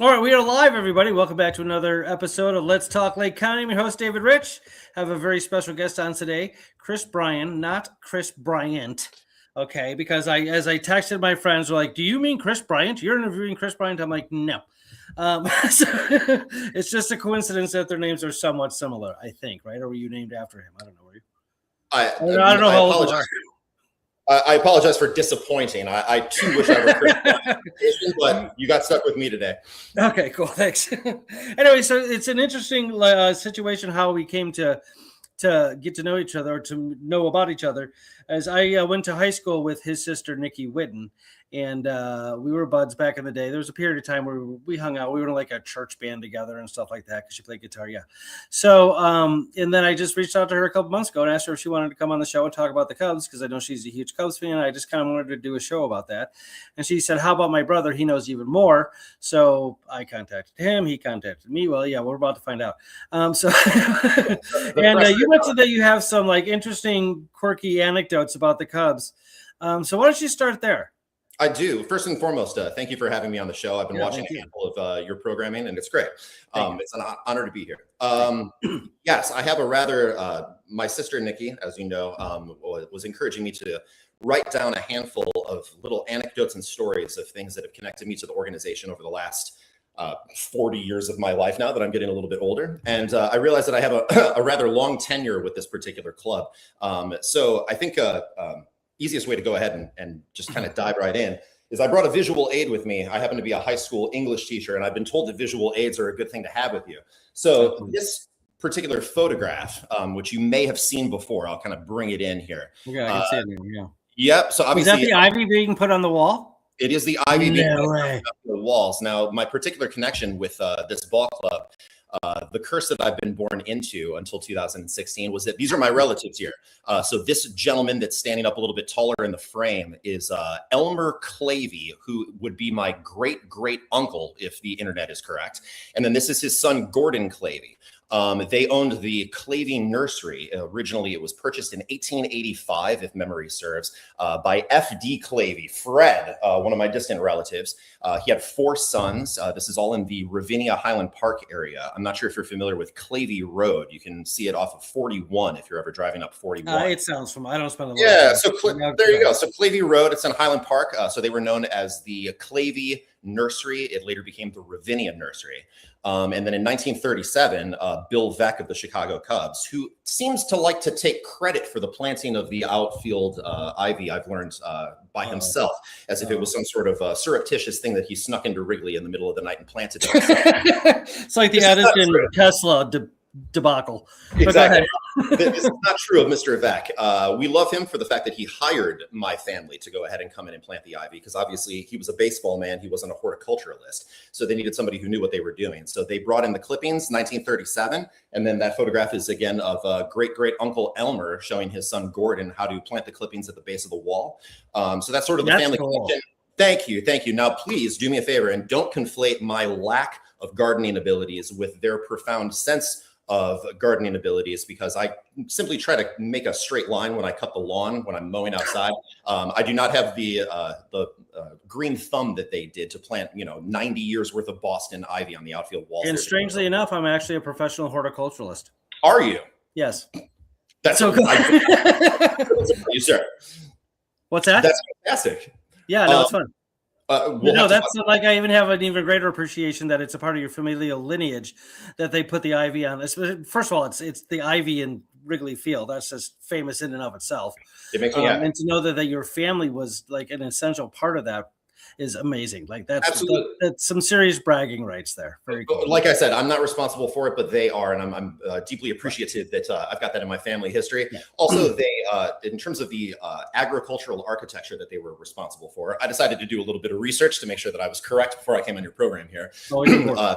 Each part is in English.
All right, we are live, everybody. Welcome back to another episode of Let's Talk Lake County. I'm your host, David Rich. I have a very special guest on today, Chris Bryan, not Chris Bryant. Okay, because as I texted my friends, were like, "Do you mean Chris Bryant? You're interviewing Chris Bryant?" I'm like, "No." So it's just a coincidence that their names are somewhat similar, I think, right? Or were you named after him? I don't know. Were you? I don't know how old you are. I apologize for disappointing. I too wish I were Chris Bryant, but you got stuck with me today. Okay, cool. Thanks. Anyway, so it's an interesting situation how we came to get to know each other or to know about each other. As I went to high school with his sister Nikki Whitten, and we were buds back in the day. There was a period of time where we hung out. We were in like a church band together and stuff like that because she played guitar. Yeah. So, and then I just reached out to her a couple months ago and asked her if she wanted to come on the show and talk about the Cubs because I know she's a huge Cubs fan. I just kind of wanted to do a show about that. And she said, "How about my brother? He knows even more." So I contacted him. He contacted me. Well, yeah, we're about to find out. And you mentioned that you have some like interesting, quirky anecdotes about the Cubs. So why don't you start there? I do. First and foremost, thank you for having me on the show. I've been watching a handful of your programming, and it's great. It's an honor to be here. Yes, I have a rather, my sister, Nikki, as you know, was encouraging me to write down a handful of little anecdotes and stories of things that have connected me to the organization over the last 40 years of my life now that I'm getting a little bit older. And I realized that I have a rather long tenure with this particular club. So I think easiest way to go ahead and just kind of dive right in is I brought a visual aid with me. I happen to be a high school English teacher, and I've been told that visual aids are a good thing to have with you. So this particular photograph, which you may have seen before, I'll kind of bring it in here. Yeah, I can see it now, yeah. Yep. So obviously, is that the ivy being put on the wall? It is the ivy being put on the walls. Now, my particular connection with this ball club, the curse that I've been born into until 2016 was that these are my relatives here. So this gentleman that's standing up a little bit taller in the frame is Elmer Clavey, who would be my great uncle if the internet is correct. And then this is his son, Gordon Clavey. They owned the Clavey Nursery. Originally, it was purchased in 1885, if memory serves, by F.D. Clavey, Fred, one of my distant relatives. He had 4 sons. This is all in the Ravinia Highland Park area. I'm not sure if you're familiar with Clavey Road. You can see it off of 41 if you're ever driving up 41. It sounds familiar. I don't spend a lot of time. So there you go. So Clavey Road, it's in Highland Park. So they were known as the Clavey Nursery. It later became the Ravinia Nursery. And then in 1937, Bill Veeck of the Chicago Cubs, who seems to like to take credit for the planting of the outfield ivy, I've learned by himself, as if it was some sort of surreptitious thing that he snuck into Wrigley in the middle of the night and planted it. It's like the Edison Tesla debacle. Exactly. This is not true of Mr. Veeck. We love him for the fact that he hired my family to go ahead and come in and plant the ivy, because obviously he was a baseball man. He wasn't a horticulturalist. So they needed somebody who knew what they were doing. So they brought in the clippings, 1937. And then that photograph is again of great Uncle Elmer showing his son Gordon how to plant the clippings at the base of the wall. So that's sort of the family connection. Thank you. Now, please do me a favor and don't conflate my lack of gardening abilities with their profound sense of gardening abilities, because I simply try to make a straight line when I cut the lawn, when I'm mowing outside. I do not have the green thumb that they did to plant, 90 years worth of Boston ivy on the outfield walls. And strangely enough, I'm actually a professional horticulturalist. Are you? Yes. That's so cool. You, sir. What's that? That's fantastic. Yeah, no, it's fun. That's like I even have an even greater appreciation that it's a part of your familial lineage that they put the ivy on. First of all, it's the ivy in Wrigley Field. That's just famous in and of itself. It makes me happy. And to know that your family was like an essential part of that is amazing. Like that's some serious bragging rights there. Very cool. Like I said, I'm not responsible for it, but they are, and I'm deeply appreciative that I've got that in my family history. Yeah. Also, they, in terms of the agricultural architecture that they were responsible for, I decided to do a little bit of research to make sure that I was correct before I came on your program here.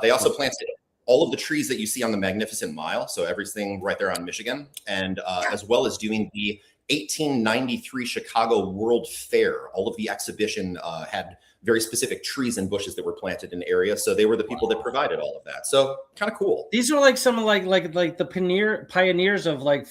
They also planted all of the trees that you see on the Magnificent Mile, so everything right there on Michigan, and as well as doing the 1893 Chicago World Fair. All of the exhibition had very specific trees and bushes that were planted in the area. So they were the people that provided all of that. So kind of cool. These are like some like the pioneers of like,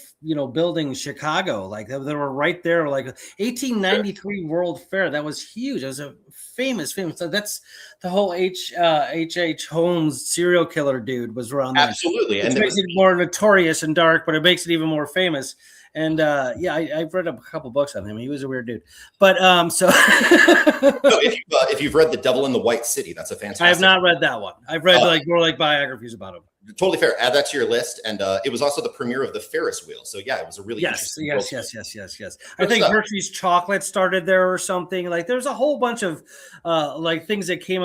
building Chicago. Like they were right there, like 1893 World Fair. That was huge. It was a famous. So that's the whole H.H. Holmes serial killer dude was around there. Absolutely. It makes it more notorious and dark, but it makes it even more famous. And I've read a couple books on him. He was a weird dude. But so if you've read The Devil in the White City, that's a fantastic. I have not read that one. I've read more like biographies about him. Totally fair. Add that to your list. And it was also the premiere of the Ferris wheel. So yeah, it was a really interesting. Yes. I think Hershey's chocolate started there or something. Like there's a whole bunch of like things that came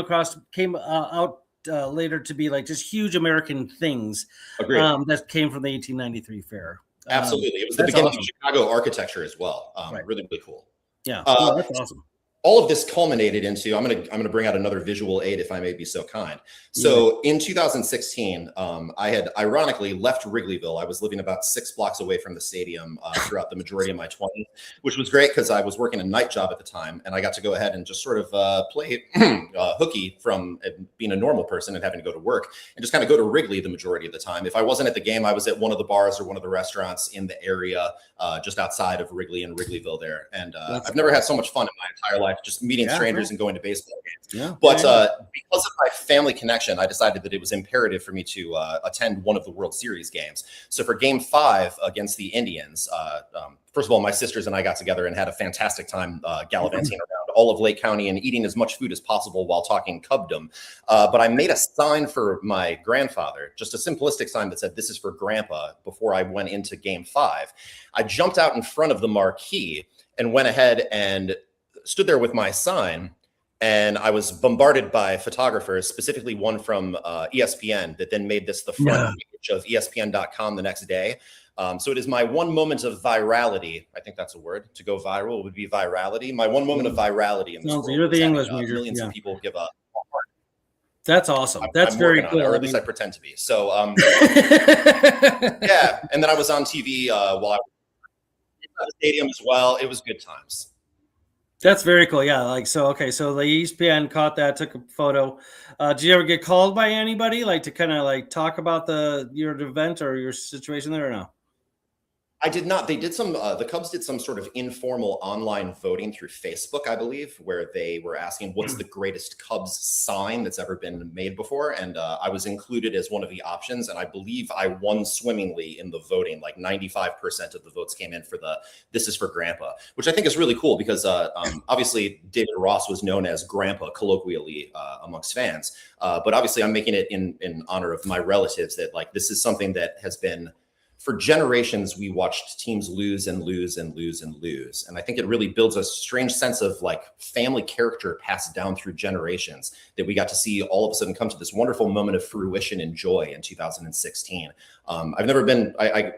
out later to be like just huge American things that came from the 1893 fair. Absolutely. It was the beginning of Chicago architecture as well. Really, really cool. Yeah. That's awesome. All of this culminated into, I'm gonna bring out another visual aid if I may be so kind. So in 2016, I had ironically left Wrigleyville. I was living about 6 blocks away from the stadium throughout the majority of my 20s, which was great because I was working a night job at the time, and I got to go ahead and just sort of play hooky from being a normal person and having to go to work, and just kind of go to Wrigley the majority of the time. If I wasn't at the game, I was at one of the bars or one of the restaurants in the area just outside of Wrigley and Wrigleyville there. And I've never had so much fun in my entire life, just meeting strangers and going to baseball games. But because of my family connection, I decided that it was imperative for me to attend one of the World Series games. So for Game 5 against the Indians, first of all, my sisters and I got together and had a fantastic time gallivanting around all of Lake County and eating as much food as possible while talking Cubdom. But I made a sign for my grandfather, just a simplistic sign that said, "This is for Grandpa," before I went into Game 5. I jumped out in front of the marquee and went ahead and stood there with my sign, and I was bombarded by photographers, specifically one from ESPN that then made this the front page of ESPN.com the next day. So it is my one moment of virality. I think that's a word. To go viral would be virality. My one moment of virality in this world. You're the English major. Millions of people give up. That's awesome. That's very cool. Or at least I pretend to be. So yeah. And then I was on TV while I was at the stadium as well. It was good times. That's very cool. Yeah. Like, so the ESPN caught that, took a photo. Did you ever get called by anybody like to kind of like talk about your event or your situation there or no? I did not. They did some, the Cubs did some sort of informal online voting through Facebook, I believe, where they were asking what's the greatest Cubs sign that's ever been made before. And I was included as one of the options. And I believe I won swimmingly in the voting. Like 95% of the votes came in for "This is for Grandpa," which I think is really cool because obviously David Ross was known as Grandpa colloquially amongst fans. But obviously I'm making it in honor of my relatives that like, this is something that has been, for generations, we watched teams lose and lose and lose and lose. And I think it really builds a strange sense of like family character passed down through generations that we got to see all of a sudden come to this wonderful moment of fruition and joy in 2016. I've never been, I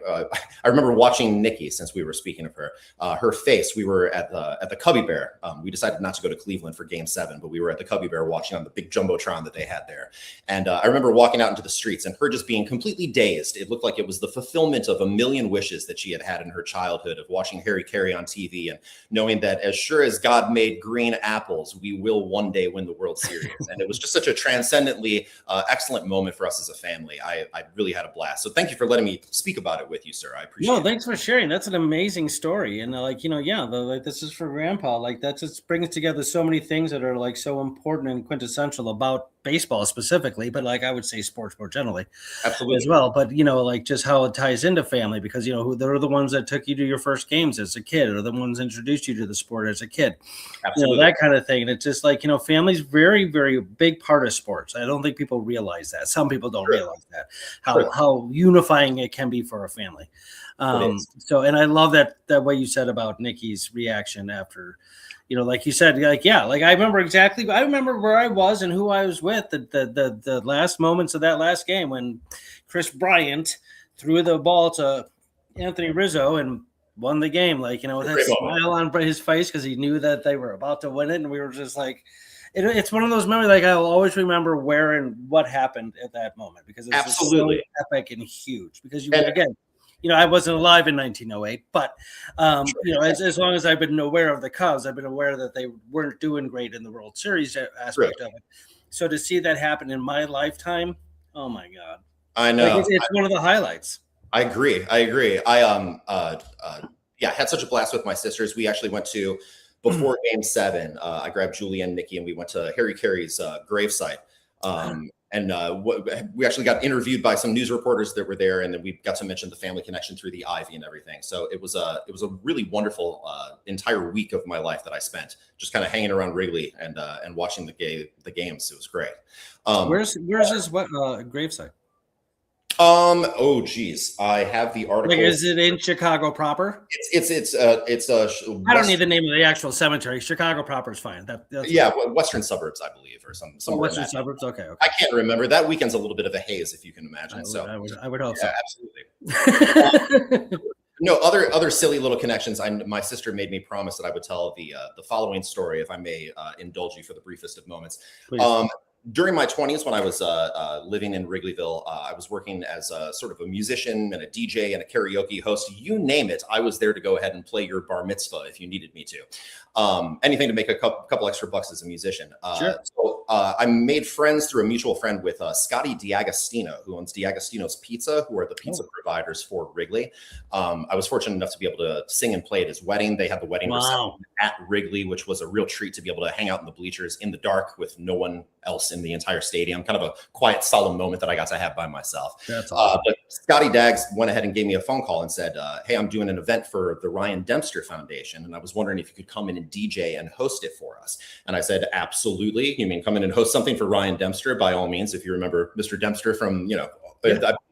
remember watching Nikki, since we were speaking of her, her face. We were at the Cubby Bear. We decided not to go to Cleveland for Game 7, but we were at the Cubby Bear watching on the big Jumbotron that they had there. And I remember walking out into the streets and her just being completely dazed. It looked like it was the fulfillment of a million wishes that she had in her childhood of watching Harry Carey on TV and knowing that as sure as God made green apples, we will one day win the World Series. And it was just such a transcendently excellent moment for us as a family. I really had a blast. So thank you for letting me speak about it with you, sir. I appreciate it. No, thanks for sharing. That's an amazing story. And this is for Grandpa. Like that just brings together so many things that are like so important and quintessential about baseball specifically, but like I would say sports more generally. Absolutely. As well. But like just how it ties into family, because they're the ones that took you to your first games as a kid, or the ones that introduced you to the sport as a kid. Absolutely. That kind of thing. And it's just like, family's very, very big part of sports. I don't think people realize that. Some people don't realize that, how unifying it can be for a family. And I love that way you said about Nikki's reaction after, like you said, I remember where I was and who I was with the last moments of that last game when Chris Bryant threw the ball to Anthony Rizzo and won the game, with that smile on his face because he knew that they were about to win it. And we were just like, it's one of those memories, like I'll always remember where and what happened at that moment because it's absolutely so epic and huge because I wasn't alive in 1908, but as long as I've been aware of the Cubs, I've been aware that they weren't doing great in the World Series aspect of it. So to see that happen in my lifetime, oh my God. I know. It's one of the highlights. I agree. I had such a blast with my sisters. We actually went to, before Game 7, I grabbed Julie and Nikki and we went to Harry Carey's gravesite. We actually got interviewed by some news reporters that were there, and then we got to mention the family connection through the ivy and everything. So it was a really wonderful entire week of my life that I spent just kind of hanging around Wrigley and watching the games. It was great. Where's his gravesite? Oh geez, I have the article. Like, is it in Chicago proper? It's I don't need the name of the actual cemetery. Chicago proper is fine. That's western suburbs, I believe, or some western suburbs. Okay. I can't remember. That weekend's a little bit of a haze, if you can imagine. I would hope so. Absolutely. No, other silly little connections. My sister made me promise that I would tell the following story, if I may indulge you for the briefest of moments. Please. During my 20s, when I was living in Wrigleyville, I was working as a sort of a musician and a DJ and a karaoke host. You name it, I was there to go ahead and play your bar mitzvah if you needed me to. Anything to make a couple extra bucks as a musician. Sure. So I made friends through a mutual friend with Scotty D'Agostino, who owns D'Agostino's Pizza, who are the pizza providers for Wrigley. I was fortunate enough to be able to sing and play at his wedding. They had the wedding reception at Wrigley, which was a real treat to be able to hang out in the bleachers in the dark with no one else in the entire stadium. Kind of a quiet, solemn moment that I got to have by myself. That's awesome. But Scotty Dags went ahead and gave me a phone call and said, hey, I'm doing an event for the Ryan Dempster Foundation, and I was wondering if you could come in and DJ and host it for us. And I said, absolutely. You mean come in and host something for Ryan Dempster? By all means, if you remember Mr. Dempster from,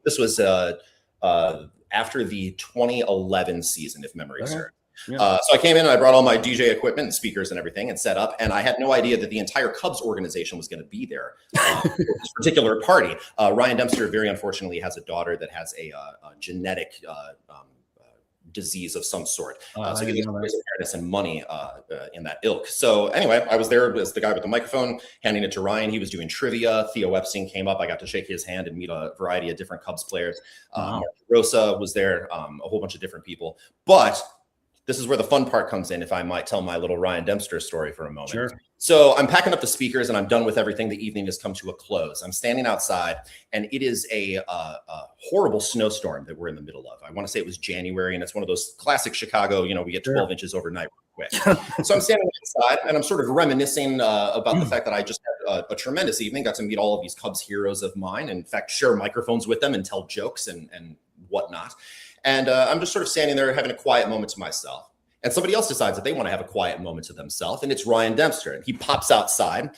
this was after the 2011 season, if memory serves. Yeah. So I came in and I brought all my DJ equipment and speakers and everything and set up. And I had no idea that the entire Cubs organization was going to be there for this particular party. Ryan Dempster, very unfortunately, has a daughter that has a genetic disease of some sort. So he gives awareness and money in that ilk. So anyway, I was there as the guy with the microphone, handing it to Ryan. He was doing trivia. Theo Epstein came up. I got to shake his hand and meet a variety of different Cubs players. Mark Rosa was there, a whole bunch of different people. But this is where the fun part comes in, if I might tell my little Ryan Dempster story for a moment. Sure. So I'm packing up the speakers and I'm done with everything. The evening has come to a close. I'm standing outside and it is a horrible snowstorm that we're in the middle of. I want to say it was January, and it's one of those classic Chicago, we get 12 inches overnight real quick. So I'm standing outside and I'm sort of reminiscing about the fact that I just had a tremendous evening, got to meet all of these Cubs heroes of mine, and in fact, share microphones with them and tell jokes and whatnot. And I'm just sort of standing there having a quiet moment to myself. And somebody else decides that they want to have a quiet moment to themselves. And it's Ryan Dempster. And he pops outside.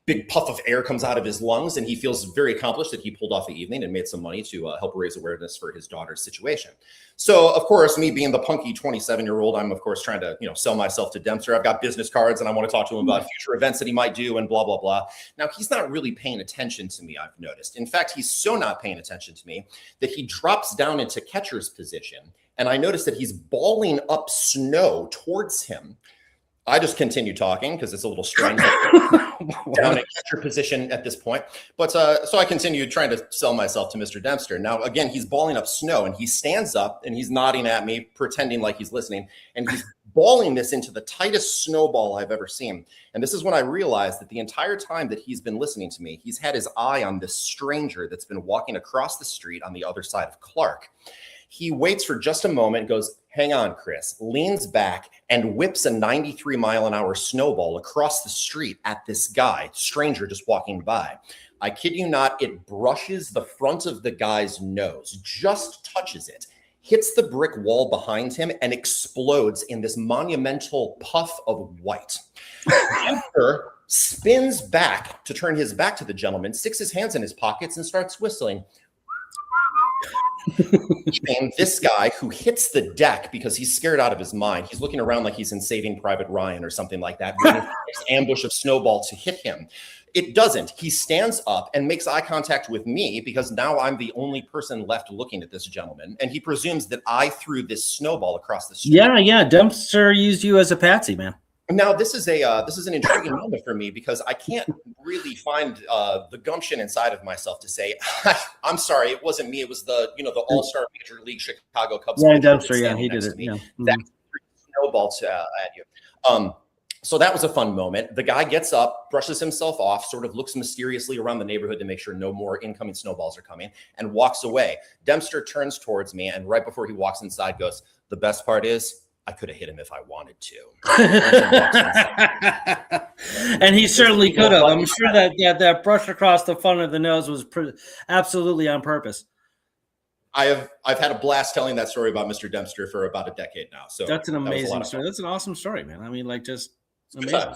Big puff of air comes out of his lungs. And he feels very accomplished that he pulled off the evening and made some money to help raise awareness for his daughter's situation. So, of course, me being the punky 27-year-old, I'm, of course, trying to sell myself to Dempster. I've got business cards and I want to talk to him about future events that he might do and blah, blah, blah. Now, he's not really paying attention to me, I've noticed. In fact, he's so not paying attention to me that he drops down into catcher's position. And I noticed that he's balling up snow towards him. I just continue talking because it's a little strange down in catcher position at this point. But so I continued trying to sell myself to Mr. Dempster. Now, again, he's balling up snow and he stands up and he's nodding at me, pretending like he's listening. And he's balling this into the tightest snowball I've ever seen. And this is when I realized that the entire time that he's been listening to me, he's had his eye on this stranger that's been walking across the street on the other side of Clark. He waits for just a moment, goes, hang on, Chris, leans back and whips a 93-mile-an-hour snowball across the street at this guy, stranger just walking by. I kid you not, it brushes the front of the guy's nose, just touches it, hits the brick wall behind him, and explodes in this monumental puff of white. After spins back to turn his back to the gentleman, sticks his hands in his pockets, and starts whistling. And this guy who hits the deck because he's scared out of his mind. He's looking around like he's in Saving Private Ryan or something like that, waiting for this ambush of snowball to hit him. It doesn't. He stands up and makes eye contact with me because now I'm the only person left looking at this gentleman. And he presumes that I threw this snowball across the street. Yeah. Dempster used you as a patsy, man. Now, this is an intriguing moment for me because I can't really find the gumption inside of myself to say, "I'm sorry, it wasn't me. It was the All-Star Major League Chicago Cubs." Ryan Dempster, yeah, he did it. Yeah. That snowballed at you. So that was a fun moment. The guy gets up, brushes himself off, sort of looks mysteriously around the neighborhood to make sure no more incoming snowballs are coming, and walks away. Dempster turns towards me, and right before he walks inside, goes, "The best part is, I could have hit him if I wanted to." And he certainly could have. I'm sure that brush across the front of the nose was absolutely on purpose. I've had a blast telling that story about Mr. Dempster for about a decade now. So that's an amazing story. That's an awesome story, man. I mean, like, just amazing.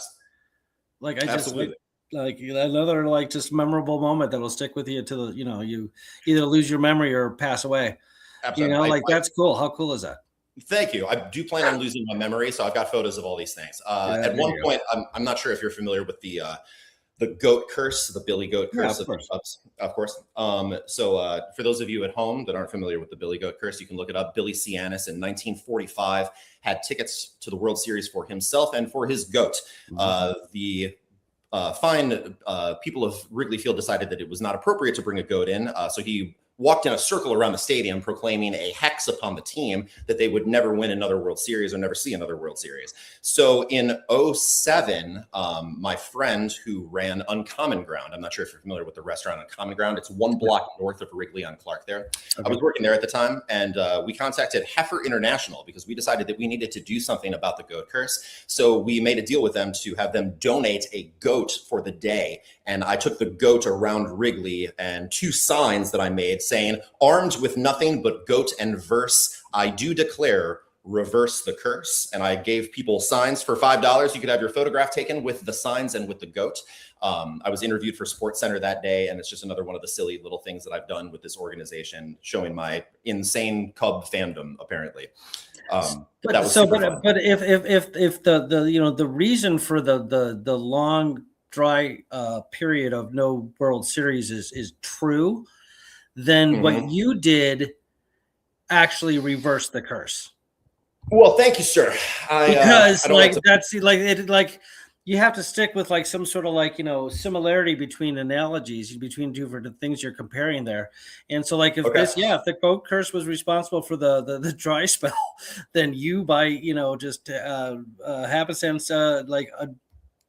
Like, Absolutely. like another like just memorable moment that'll stick with you to the, you either lose your memory or pass away. Absolutely. That's cool. How cool is that? Thank you. I do plan on losing my memory, so I've got photos of all these things. At one point, I'm not sure if you're familiar with the goat curse, the Billy Goat curse of the Cubs, of course. So for those of you at home that aren't familiar with the Billy Goat curse, you can look it up. Billy Cianis in 1945 had tickets to the World Series for himself and for his goat. The fine people of Wrigley Field decided that it was not appropriate to bring a goat in, so he walked in a circle around the stadium proclaiming a hex upon the team that they would never win another World Series or never see another World Series. So in 2007, my friend who ran Uncommon Ground, I'm not sure if you're familiar with the restaurant Uncommon Ground, it's one block north of Wrigley on Clark there. Okay. I was working there at the time, and we contacted Heifer International because we decided that we needed to do something about the goat curse. So we made a deal with them to have them donate a goat for the day. And I took the goat around Wrigley and 2 signs that I made saying, "Armed with nothing but goat and verse, I do declare, reverse the curse." And I gave people signs for $5. You could have your photograph taken with the signs and with the goat. I was interviewed for SportsCenter that day, and it's just another one of the silly little things that I've done with this organization, showing my insane Cub fandom, apparently. But if the reason for the long dry period of no World Series is true, then what you did actually reversed the curse. Well, thank you, sir. Because you have to stick with like some sort of similarity between analogies between different things you're comparing there. And so if if the goat curse was responsible for the dry spell, then you by just happenstance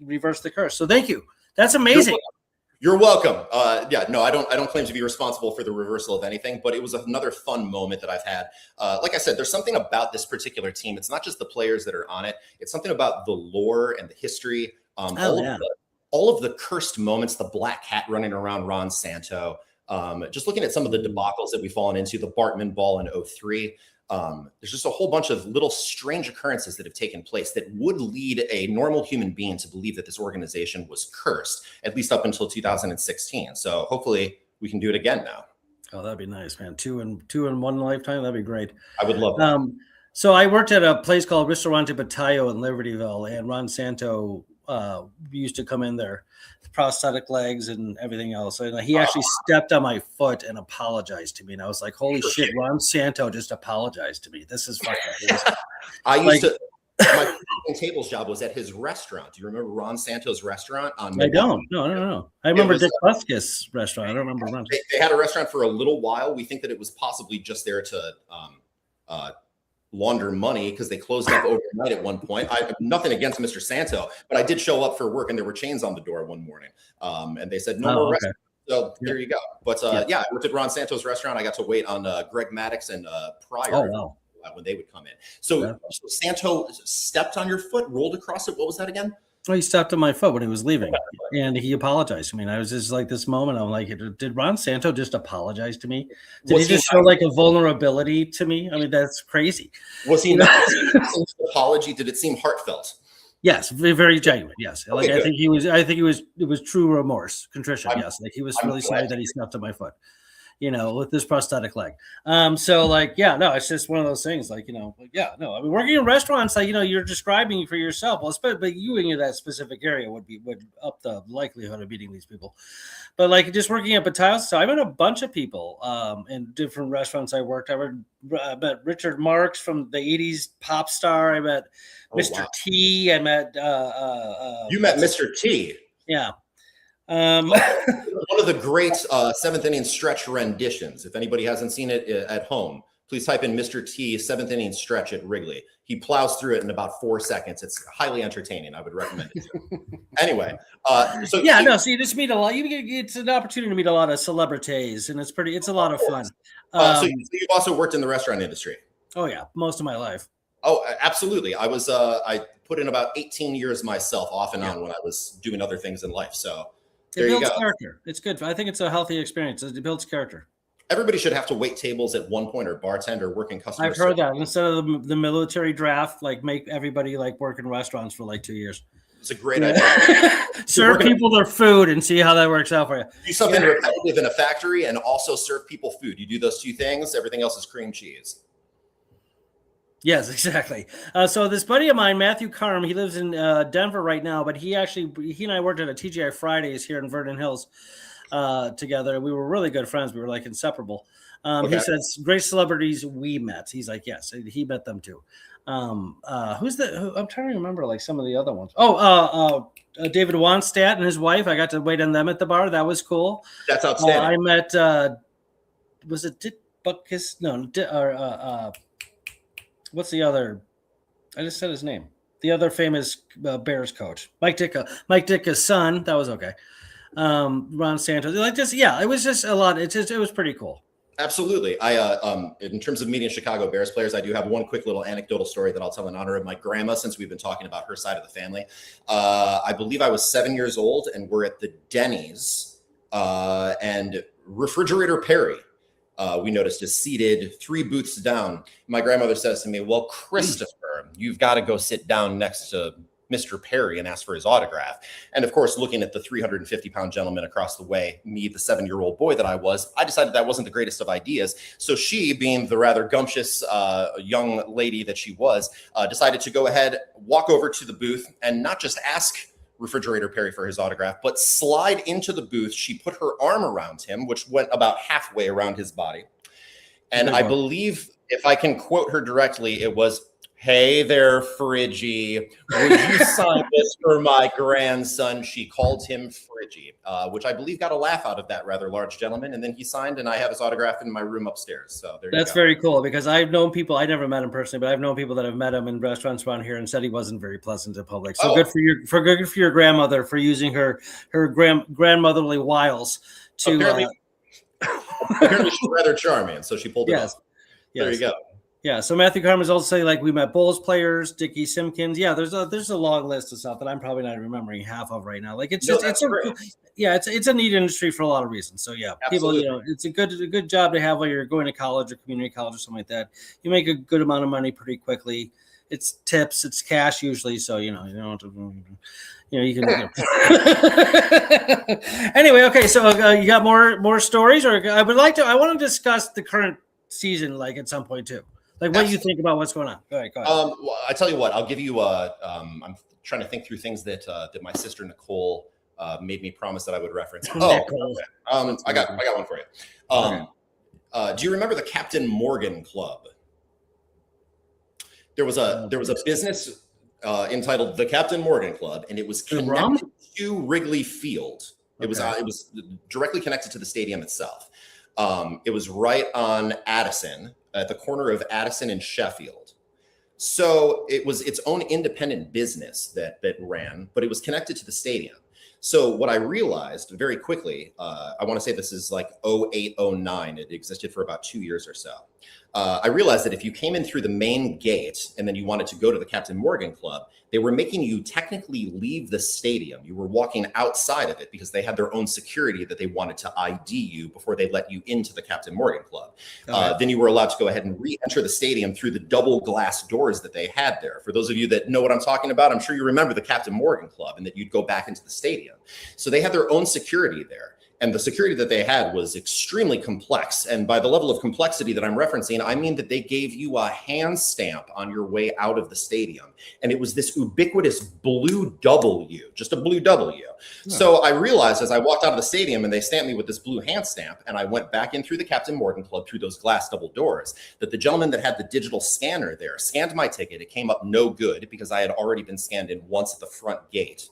reverse the curse. So thank you. That's amazing. You're welcome. I don't claim to be responsible for the reversal of anything, but it was another fun moment that I've had. Like I said, there's something about this particular team. It's not just the players that are on it. It's something about the lore and the history. All of the cursed moments, the black hat running around Ron Santo, just looking at some of the debacles that we've fallen into, the Bartman ball in 2003. There's just a whole bunch of little strange occurrences that have taken place that would lead a normal human being to believe that this organization was cursed, at least up until 2016. So hopefully we can do it again now. Oh, that'd be nice, man. Two in one lifetime. That'd be great. I would love that. So I worked at a place called Ristorante Battaglio in Libertyville, and Ron Santo used to come in there, prosthetic legs and everything else. And he actually stepped on my foot and apologized to me. And I was like, holy shit, Ron Santo just apologized to me. This is fucking my tables job was at his restaurant. Do you remember Ron Santo's restaurant? I don't. No. I remember Dick Buskis' restaurant. I don't remember Ron. They had a restaurant for a little while. We think that it was possibly just there to launder money because they closed up overnight at one point. I have nothing against Mr. Santo, but I did show up for work and there were chains on the door one morning. And they said, no more restaurant. So there you go. But I worked at Ron Santo's restaurant. I got to wait on Greg Maddox and Pryor when they would come in. So Santo stepped on your foot, rolled across it. What was that again? Well, he stepped on my foot when he was leaving, and he apologized to me. And I was just like, this moment, I'm like, did Ron Santo just apologize to me? Did he just show like a vulnerability to me? I mean, that's crazy. Was he not apology? Did it seem heartfelt? Yes, very genuine. Yes, okay, I think he was. I think it was true remorse, contrition. Yes, like he was really sorry that he stepped on my foot. with this prosthetic leg. So like, yeah, no, it's just one of those things. Like, yeah, no, I mean, working in restaurants, like, you're describing for yourself. Well, but you in that specific area would up the likelihood of meeting these people. But like just working at Battalion, so I met a bunch of people in different restaurants I worked. I met Richard Marx from the '80s pop star. I met Mr. T. I met you met Mr. T. Yeah. One of the great seventh inning stretch renditions. If anybody hasn't seen it at home, please type in Mr. T seventh inning stretch at Wrigley. He plows through it in about 4 seconds. It's highly entertaining. I would recommend it. Anyway, so you just meet a lot. It's an opportunity to meet a lot of celebrities, and it's a lot of fun. So you've also worked in the restaurant industry. Oh yeah, most of my life. Oh, absolutely. I was I put in about 18 years myself, off and on, when I was doing other things in life. So there you go. It builds character. It's good. I think it's a healthy experience. It builds character. Everybody should have to wait tables at one point, or bartend, or work in customer service. I've heard that instead of the military draft, like make everybody like work in restaurants for like 2 years. It's a great idea. Serve people their food and see how that works out for you. Do something repetitive in a factory and also serve people food. You do those two things, everything else is cream cheese. Yes, exactly. So this buddy of mine, Matthew Carm, he lives in Denver right now, but he and I worked at a TGI Fridays here in Vernon Hills together. We were really good friends. We were like inseparable. He says, great celebrities we met. He's like, yes, he met them too. I'm trying to remember like some of the other ones. David Wanstadt and his wife. I got to wait on them at the bar. That was cool. That's outstanding. I met, was it Dick Butkus? No, what's the other? I just said his name. The other famous Bears coach, Mike Ditka. Mike Ditka's son. That was okay. Ron Santos. Like just, yeah, it was just a lot. It was pretty cool. Absolutely. In terms of meeting Chicago Bears players, I do have one quick little anecdotal story that I'll tell in honor of my grandma, since we've been talking about her side of the family. I believe I was 7 years old, and we're at the Denny's, and Refrigerator Perry, we noticed, is seated 3 booths down. My grandmother says to me, well, Christopher, you've got to go sit down next to Mr. Perry and ask for his autograph. And of course, looking at the 350-pound gentleman across the way, me, the 7-year-old boy that I was, I decided that wasn't the greatest of ideas. So she, being the rather gumptious young lady that she was, decided to go ahead, walk over to the booth, and not just ask Refrigerator Perry for his autograph, but slide into the booth. She put her arm around him, which went about halfway around his body. And I believe, if I can quote her directly, it was, "Hey there, Friggy, would you sign this for my grandson?" She called him Friggy, which I believe got a laugh out of that rather large gentleman. And then he signed, and I have his autograph in my room upstairs. So that's very cool, because I've known people, I never met him personally, but I've known people that have met him in restaurants around here and said he wasn't very pleasant in public. So good for your grandmother for using her grandmotherly wiles to. Apparently she's rather charming, so she pulled it off. There you go. Yeah, so Matthew Carmen's also say, like, we met Bulls players, Dickie Simpkins. Yeah, there's a long list of stuff that I'm probably not remembering half of right now. Like it's a neat industry for a lot of reasons. So yeah, absolutely. People, it's a good job to have while you're going to college or community college or something like that. You make a good amount of money pretty quickly. It's tips, it's cash usually. So you don't have to, you can. Anyway, okay. So you got more stories, or I want to discuss the current season, like at some point too. Like, what do you think about what's going on? Go ahead. Well, I tell you what, I'll give you I'm trying to think through things that my sister Nicole made me promise that I would reference. I got one for you. Do you remember the Captain Morgan Club? There was a business entitled the Captain Morgan Club, and it was connected to Wrigley Field. It was directly connected to the stadium itself. It was right on Addison, at the corner of Addison and Sheffield. So it was its own independent business that ran, but it was connected to the stadium. So what I realized very quickly, I want to say this is like 08, 09. It existed for about 2 years or so. I realized that if you came in through the main gate and then you wanted to go to the Captain Morgan Club, they were making you technically leave the stadium. You were walking outside of it because they had their own security that they wanted to ID you before they let you into the Captain Morgan Club. Then you were allowed to go ahead and re-enter the stadium through the double glass doors that they had there. For those of you that know what I'm talking about, I'm sure you remember the Captain Morgan Club and that you'd go back into the stadium. So they had their own security there. And the security that they had was extremely complex. And by the level of complexity that I'm referencing, I mean that they gave you a hand stamp on your way out of the stadium. And it was this ubiquitous blue W, just a blue W. So I realized as I walked out of the stadium and they stamped me with this blue hand stamp, and I went back in through the Captain Morgan Club through those glass double doors, that the gentleman that had the digital scanner there scanned my ticket. It came up no good because I had already been scanned in once at the front gate.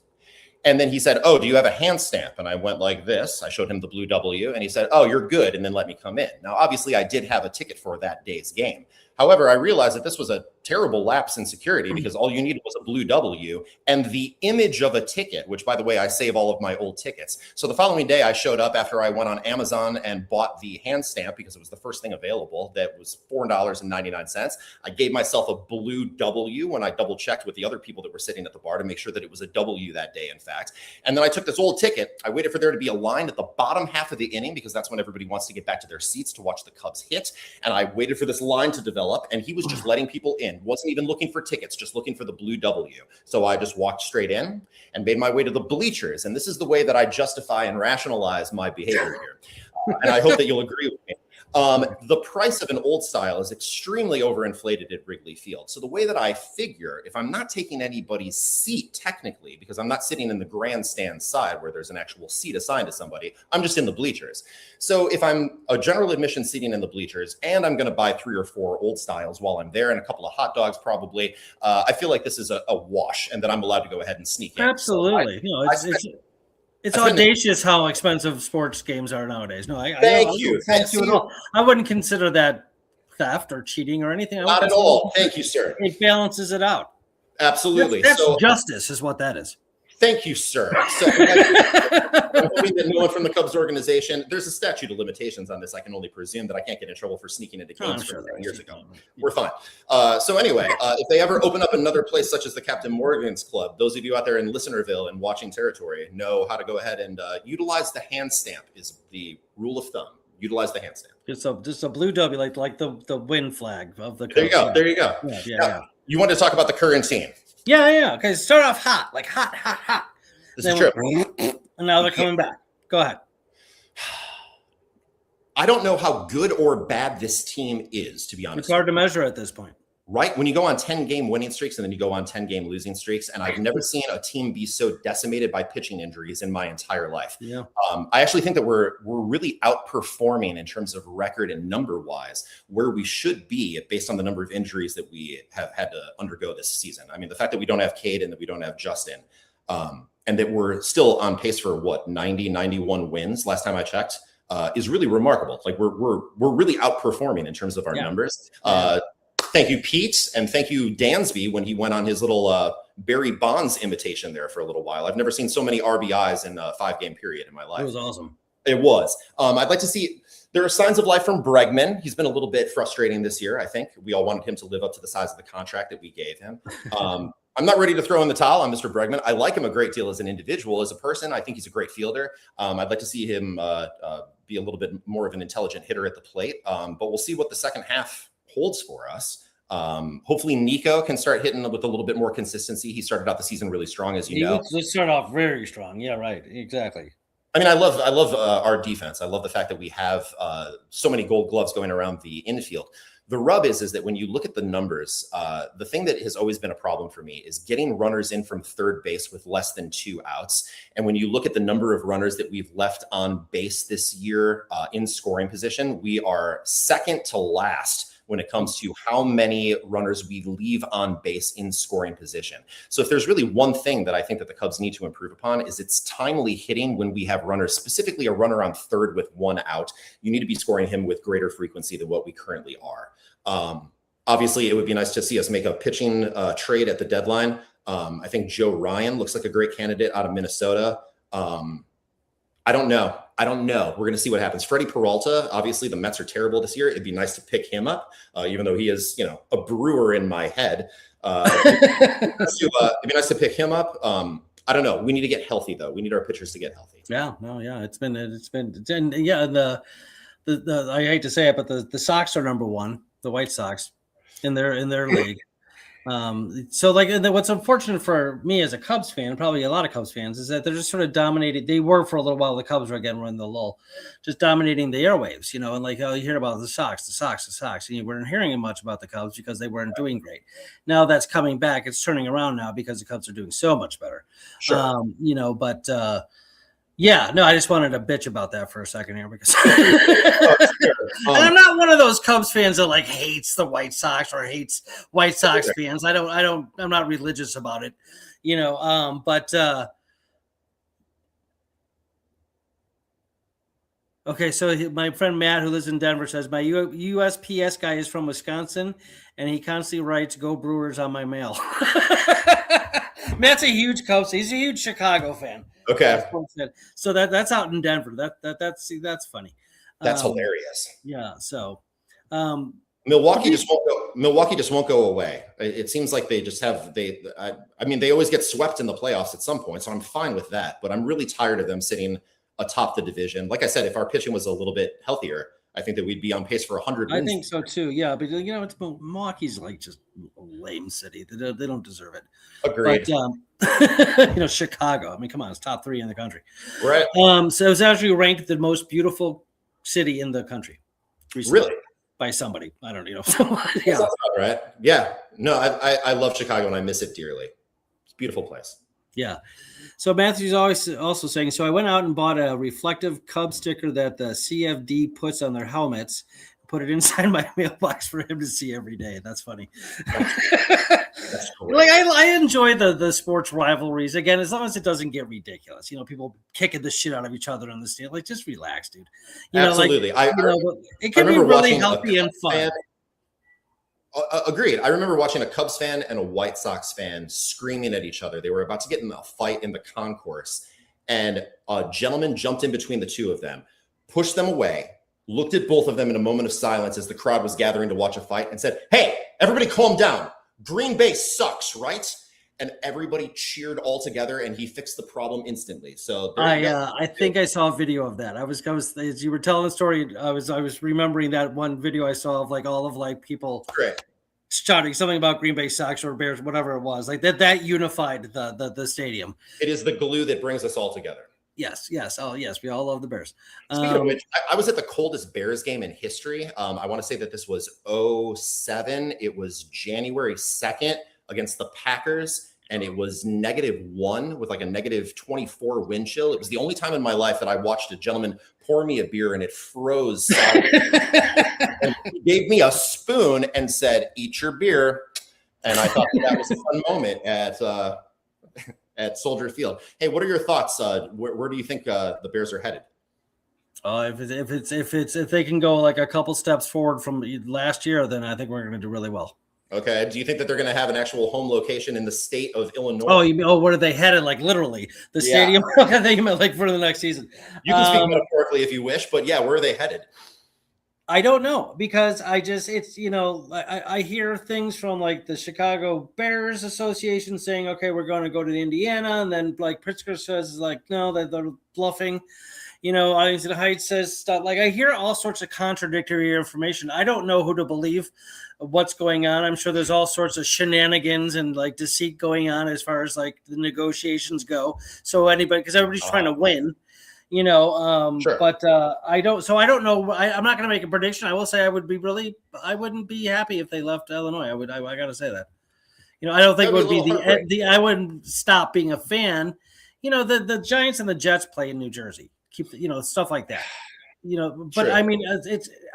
And then he said, "Oh, do you have a hand stamp?" And I went like this. I showed him the blue W and he said, "Oh, you're good." And then let me come in. Now, obviously, I did have a ticket for that day's game. However, I realized that this was a terrible lapse in security because all you needed was a blue W and the image of a ticket, which, by the way, I save all of my old tickets. So the following day, I showed up after I went on Amazon and bought the hand stamp because it was the first thing available. That was $4.99. I gave myself a blue W when I double checked with the other people that were sitting at the bar to make sure that it was a W that day, in fact. And then I took this old ticket. I waited for there to be a line at the bottom half of the inning because that's when everybody wants to get back to their seats to watch the Cubs hit. And I waited for this line to develop, and he was just letting people in. Wasn't even looking for tickets, just looking for the blue W. So I just walked straight in and made my way to the bleachers. And this is the way that I justify and rationalize my behavior here. And I hope that you'll agree with me. The price of an old style is extremely overinflated at Wrigley Field. So the way that I figure, if I'm not taking anybody's seat technically, because I'm not sitting in the grandstand side where there's an actual seat assigned to somebody, I'm just in the bleachers. So if I'm a general admission seating in the bleachers and I'm going to buy 3 or 4 old styles while I'm there and a couple of hot dogs probably, I feel like this is a wash and that I'm allowed to go ahead and sneak in. Absolutely. So it's audacious how expensive sports games are nowadays. No, Thank you. I wouldn't consider that theft or cheating or anything. Not at all. Thank you, sir. It balances it out. Absolutely. That's justice is what that is. Thank you, sir. So I'm hoping that no one from the Cubs organization, there's a statute of limitations on this. I can only presume that I can't get in trouble for sneaking into games from 10 years ago. We're fine. So anyway, if they ever open up another place such as the Captain Morgan's Club, those of you out there in listenerville and watching territory know how to go ahead and utilize the hand stamp is the rule of thumb. Utilize the hand stamp. Just a blue W, like the win flag of the Cubs. There you go. There you go. Yeah. You wanted to talk about the current team. Yeah. Okay, start off hot. This is true. And now they're coming back. Go ahead. I don't know how good or bad this team is, to be honest. It's hard to measure at this point. Right? When you go on 10-game winning streaks and then you go on 10-game losing streaks, and I've never seen a team be so decimated by pitching injuries in my entire life. Yeah. I actually think that we're really outperforming in terms of record and number-wise where we should be based on the number of injuries that we have had to undergo this season. I mean, the fact that we don't have Cade and that we don't have Justin, and that we're still on pace for 90, 91 wins last time I checked, is really remarkable. Like we're really outperforming in terms of our numbers. Thank you, Pete, and thank you, Dansby, when he went on his little Barry Bonds imitation there for a little while. I've never seen so many RBIs in a 5-game period in my life. It was awesome. It was. I'd like to see. There are signs of life from Bregman. He's been a little bit frustrating this year. I think we all wanted him to live up to the size of the contract that we gave him. I'm not ready to throw in the towel on Mr. Bregman. I like him a great deal as an individual. As a person, I think he's a great fielder. I'd like to see him be a little bit more of an intelligent hitter at the plate. But we'll see what the second half holds for us. Hopefully Nico can start hitting with a little bit more consistency. He started out the season really strong, as you know. Let's start off very strong. Yeah, right. Exactly. I mean, I love our defense. I love the fact that we have so many gold gloves going around the infield. The rub is that when you look at the numbers, the thing that has always been a problem for me is getting runners in from third base with less than 2 outs. And when you look at the number of runners that we've left on base this year in scoring position, we are second to last when it comes to how many runners we leave on base in scoring position. So if there's really one thing that I think that the Cubs need to improve upon is it's timely hitting when we have runners, specifically a runner on third with 1 out. You need to be scoring him with greater frequency than what we currently are. Obviously, it would be nice to see us make a pitching trade at the deadline. I think Joe Ryan looks like a great candidate out of Minnesota. I don't know. We're going to see what happens. Freddie Peralta, obviously the Mets are terrible this year. It'd be nice to pick him up, even though he is, a Brewer in my head. It'd be nice to pick him up. I don't know. We need to get healthy though. We need our pitchers to get healthy. Yeah, no, yeah. It's been, and yeah. The I hate to say it, but the Sox are number 1, the White Sox in their league. So like, and then what's unfortunate for me as a Cubs fan, probably a lot of Cubs fans, is that they're just sort of dominated. They were for a little while. The Cubs were again in the lull, just dominating the airwaves, and like, oh, you hear about the Sox, and you weren't hearing much about the Cubs because they weren't doing great. Now that's coming back. It's turning around now because the Cubs are doing so much better. Sure. But yeah, no, I just wanted to bitch about that for a second here because Oh, sure. and I'm not one of those Cubs fans that like hates the White Sox or hates White Sox fans. I'm not religious about it, but okay, so my friend Matt, who lives in Denver, says my USPS guy is from Wisconsin, and he constantly writes "Go Brewers" on my mail. Matt's a huge Cubs. He's a huge Chicago fan. Okay. So that's out in Denver. That's funny. That's hilarious. Yeah. So Milwaukee just won't go away. It seems like they just have they always get swept in the playoffs at some point, so I'm fine with that. But I'm really tired of them sitting atop the division. Like I said, if our pitching was a little bit healthier, I think that we'd be on pace for 100 wins. I think so too. Yeah, but it's Milwaukee's like just a lame city. They don't deserve it. Agreed. But Chicago. I mean, come on, it's top 3 in the country. Right. So it's actually ranked the most beautiful city in the country. Recently, really? By somebody. I don't know. Yeah. That's right. Yeah. No, I love Chicago and I miss it dearly. It's a beautiful place. Yeah. So Matthew's always also saying, so I went out and bought a reflective Cub sticker that the CFD puts on their helmets, put it inside my mailbox for him to see every day. That's funny. That's cool. Like I enjoy the sports rivalries again, as long as it doesn't get ridiculous. People kicking the shit out of each other in the stadium. Like, just relax, dude. Absolutely. It can be really healthy and fun. Agreed. I remember watching a Cubs fan and a White Sox fan screaming at each other. They were about to get in a fight in the concourse, and a gentleman jumped in between the two of them, pushed them away, looked at both of them in a moment of silence as the crowd was gathering to watch a fight, and said, "Hey, everybody calm down. Green Bay sucks, right?" And everybody cheered all together, and he fixed the problem instantly. So I think I saw a video of that. I was as you were telling the story, I was remembering that one video I saw of like all of like people shouting something about Green Bay Sox or Bears, whatever it was. Like that unified the stadium. It is the glue that brings us all together. Yes. Oh, yes. We all love the Bears. Speaking of which, I was at the coldest Bears game in history. I want to say that this was 2007. It was January 2nd against the Packers. And it was -1 with like a -24 wind chill. It was the only time in my life that I watched a gentleman pour me a beer and it froze. And he gave me a spoon and said, "Eat your beer." And I thought that was a fun moment at Soldier Field. Hey, what are your thoughts? Where do you think the Bears are headed? If they can go like a couple steps forward from last year, then I think we're going to do really well. Okay. Do you think that they're going to have an actual home location in the state of Illinois? Oh, you mean, where are they headed? Like literally the stadium? I think you meant like for the next season. You can speak metaphorically if you wish, but yeah, where are they headed? I don't know because I hear things from like the Chicago Bears Association saying, okay, we're going to go to Indiana. And then like Pritzker says like, no, they're bluffing. Arlington Heights says stuff like I hear all sorts of contradictory information. I don't know who to believe what's going on. I'm sure there's all sorts of shenanigans and like deceit going on as far as like the negotiations go. So because everybody's trying to win, Sure. But I don't know. I'm not going to make a prediction. I will say I wouldn't be happy if they left Illinois. I got to say that, I don't think it would be I wouldn't stop being a fan. The Giants and the Jets play in New Jersey. Keep stuff like that. But sure. I mean,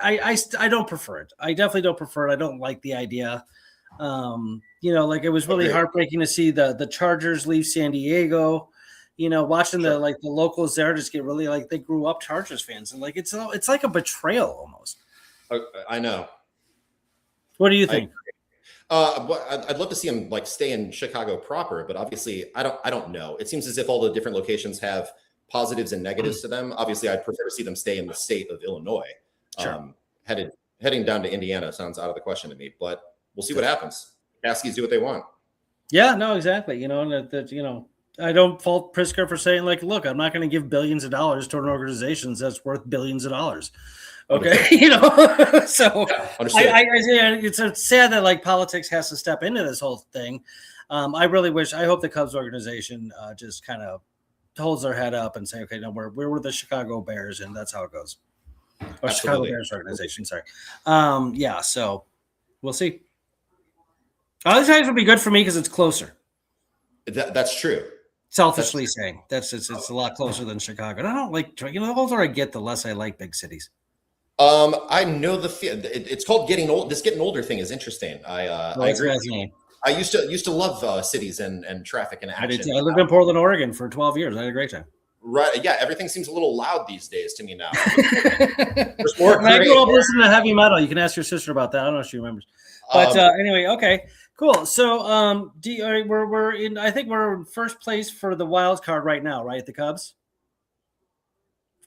I don't prefer it. I definitely don't prefer it. I don't like the idea. Like it was really heartbreaking to see the Chargers leave San Diego. Watching the locals there just get really like they grew up Chargers fans, and like it's like a betrayal almost. I know. What do you think? I'd love to see him like stay in Chicago proper, but obviously I don't know. It seems as if all the different locations have positives and negatives to them. Obviously, I'd prefer to see them stay in the state of Illinois. Sure. Heading down to Indiana sounds out of the question to me, but we'll see what happens. Caskies do what they want. Yeah, no, exactly. And I don't fault Pritzker for saying, like, look, I'm not going to give billions of dollars to an organization that's worth billions of dollars. Okay. So Yeah, understood. it's sad that like politics has to step into this whole thing. I hope the Cubs organization just kind of holds their head up and say, okay, no, we're the Chicago Bears, and that's how it goes. Or Chicago Bears organization, sorry. Yeah, so we'll see. Other times would be good for me because it's closer. That's true. Selfishly saying it's a lot closer than Chicago. And I don't like, the older I get, the less I like big cities. I know it's called getting old. This getting older thing is interesting. I agree. I used to love cities and traffic and action. I lived in Portland, Oregon for 12 years. I had a great time. Right. Yeah. Everything seems a little loud these days to me now. I grew up listening to heavy metal. You can ask your sister about that. I don't know if she remembers. But anyway, okay, cool. So we're in. I think we're in first place for the wild card right now, right? The Cubs.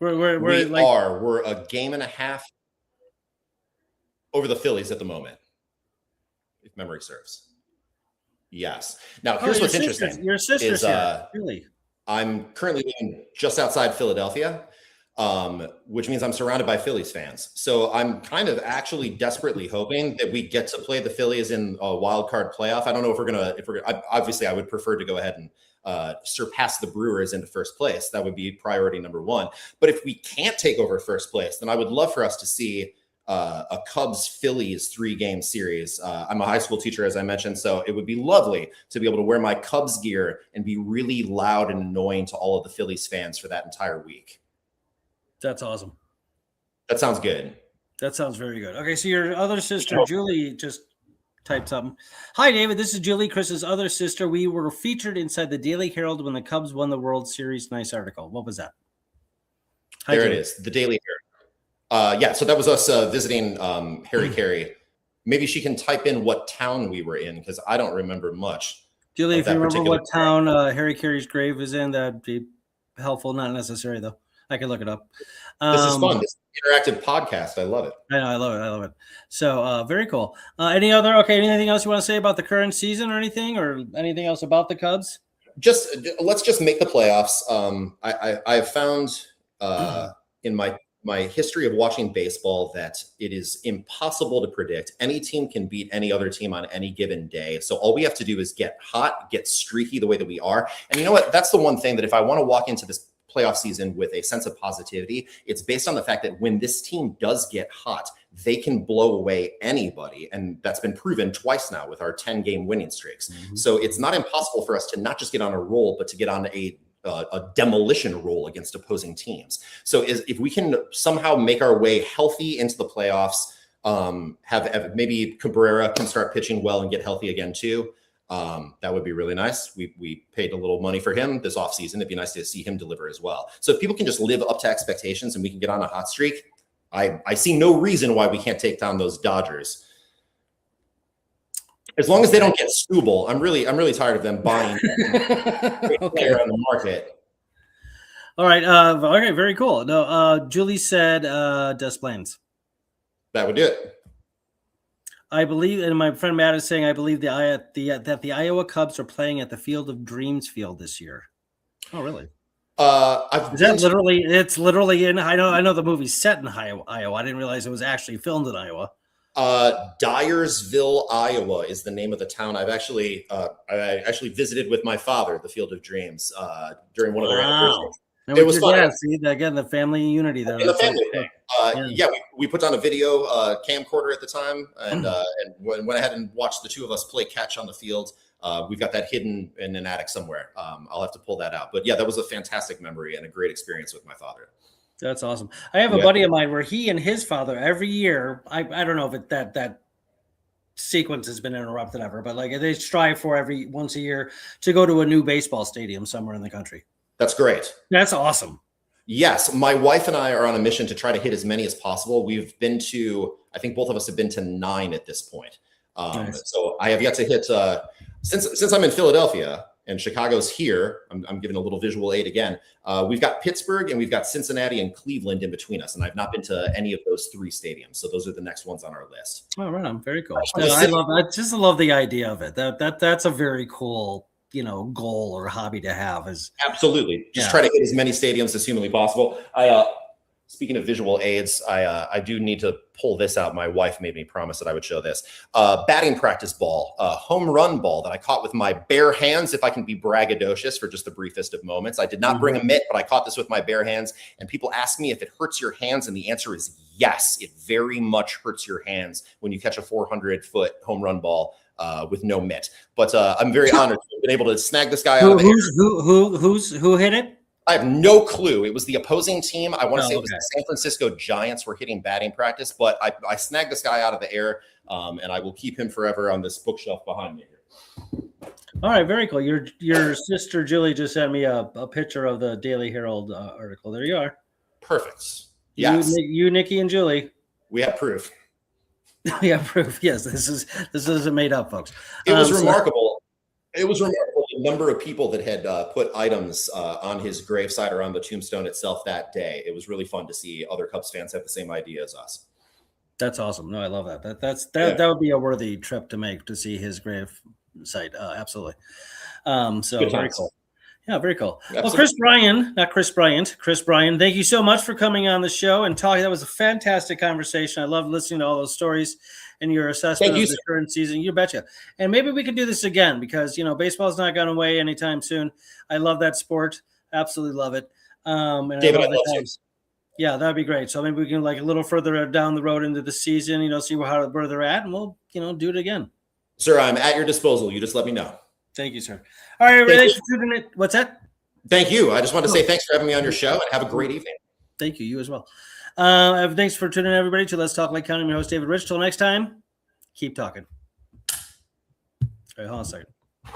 We're a game and a half over the Phillies at the moment, if memory serves. Yes. Now, here's what's interesting. Your sister's here. Really? I'm currently living just outside Philadelphia, which means I'm surrounded by Phillies fans. So I'm kind of actually desperately hoping that we get to play the Phillies in a wild card playoff. I don't know if we're gonna. Obviously, I would prefer to go ahead and surpass the Brewers into first place. That would be priority number one. But if we can't take over first place, then I would love for us to see a Cubs-Phillies 3-game series. I'm a high school teacher, as I mentioned, so it would be lovely to be able to wear my Cubs gear and be really loud and annoying to all of the Phillies fans for that entire week. That's awesome. That sounds good. That sounds very good. Okay, so your other sister, Julie, just typed something. Hi, David. This is Julie, Chris's other sister. We were featured inside the Daily Herald when the Cubs won the World Series. Nice article. What was that? Hi, there Julie. It is, the Daily Herald. Yeah, so that was us visiting Harry Carey. Maybe she can type in what town we were in because I don't remember much. Julie, if you remember what town Harry Carey's grave is in, that'd be helpful. Not necessary, though. I can look it up. This is fun. This interactive podcast. I love it. I love it. So very cool. Anything else you want to say about the current season or anything else about the Cubs? Let's just make the playoffs. I have found in my history of watching baseball that it is impossible to predict. Any team can beat any other team on any given day. So all we have to do is get hot, get streaky the way that we are. And you know what? That's the one thing that if I want to walk into this playoff season with a sense of positivity, it's based on the fact that when this team does get hot, they can blow away anybody. And that's been proven twice now with our 10-game winning streaks. Mm-hmm. So it's not impossible for us to not just get on a roll, but to get on a demolition roll against opposing teams. So if we can somehow make our way healthy into the playoffs, have maybe Cabrera can start pitching well and get healthy again too. That would be really nice. We paid a little money for him this offseason. It'd be nice to see him deliver as well. So if people can just live up to expectations and we can get on a hot streak, I see no reason why we can't take down those Dodgers. As long as they don't get Stubble, I'm really tired of them buying player on the market. All right. Okay. Very cool. No. Julie said Des Plaines. That would do it. I believe, and my friend Matt is saying, I believe that the Iowa Cubs are playing at the Field of Dreams field this year. Oh, really? It's literally in. I know the movie's set in Iowa. I didn't realize it was actually filmed in Iowa. Dyersville, Iowa is the name of the town. I actually visited with my father the Field of Dreams during one of their anniversaries. It was fun. See, again, the family unity there. The family thing. We put on a video camcorder at the time and went ahead and watched the two of us play catch on the field. We've got that hidden in an attic somewhere. I'll have to pull that out. But yeah, that was a fantastic memory and a great experience with my father. That's awesome. I have a buddy of mine where he and his father every year, I don't know if that sequence has been interrupted ever, but like they strive for once a year to go to a new baseball stadium somewhere in the country. That's great. That's awesome. Yes. My wife and I are on a mission to try to hit as many as possible. We've been to, I think both of us have been to 9 at this point. Nice. So I have yet to hit, since I'm in Philadelphia, and Chicago's here, I'm giving a little visual aid again. We've got Pittsburgh and we've got Cincinnati and Cleveland in between us. And I've not been to any of those 3 stadiums. So those are the next ones on our list. Oh, right on. Very cool. I just love the idea of it. That's a very cool goal or hobby to have. Absolutely. Just try to hit as many stadiums as humanly possible. Speaking of visual aids, I do need to pull this out. My wife made me promise that I would show this. Batting practice ball, home run ball that I caught with my bare hands, if I can be braggadocious for just the briefest of moments. I did not bring a mitt, but I caught this with my bare hands. And people ask me if it hurts your hands, and the answer is yes. It very much hurts your hands when you catch a 400-foot home run ball with no mitt. But I'm very honored to have been able to snag this guy out of the air. Who hit it? I have no clue. It was the opposing team. I want to say it was okay. the San Francisco Giants were hitting batting practice, but I snagged this guy out of the air, and I will keep him forever on this bookshelf behind me here. All right, very cool. Your sister Julie just sent me a picture of the Daily Herald article. There you are. Perfect. Yes. You, Nikki, and Julie. We have proof. We have proof. Yes, this isn't made up, folks. It was remarkable. It was remarkable the number of people that had put items on his gravesite or on the tombstone itself that day. It was really fun to see other Cubs fans have the same idea as us. That's awesome. No, I love that. That would be a worthy trip to make, to see his grave site. Absolutely. So very cool. Yeah, very cool. Absolutely. Well, Chris Bryan, not Chris Bryant, Chris Bryan, thank you so much for coming on the show and talking. That was a fantastic conversation. I love listening to all those stories and your assessment of the current season. You betcha. And maybe we can do this again, because, baseball's not going away anytime soon. I love that sport. Absolutely love it. And David, I love the times. Yeah, that'd be great. So maybe we can, a little further down the road into the season, see where they're at, and we'll, do it again. Sir, I'm at your disposal. You just let me know. Thank you, sir. All right, thanks for tuning in. What's that? Thank you. I just wanted to say thanks for having me on your show, and have a great evening. Thank you. You as well. Thanks for tuning in, everybody, to Let's Talk Lake County. I'm your host, David Rich. Till next time, keep talking. All right, hold on a second.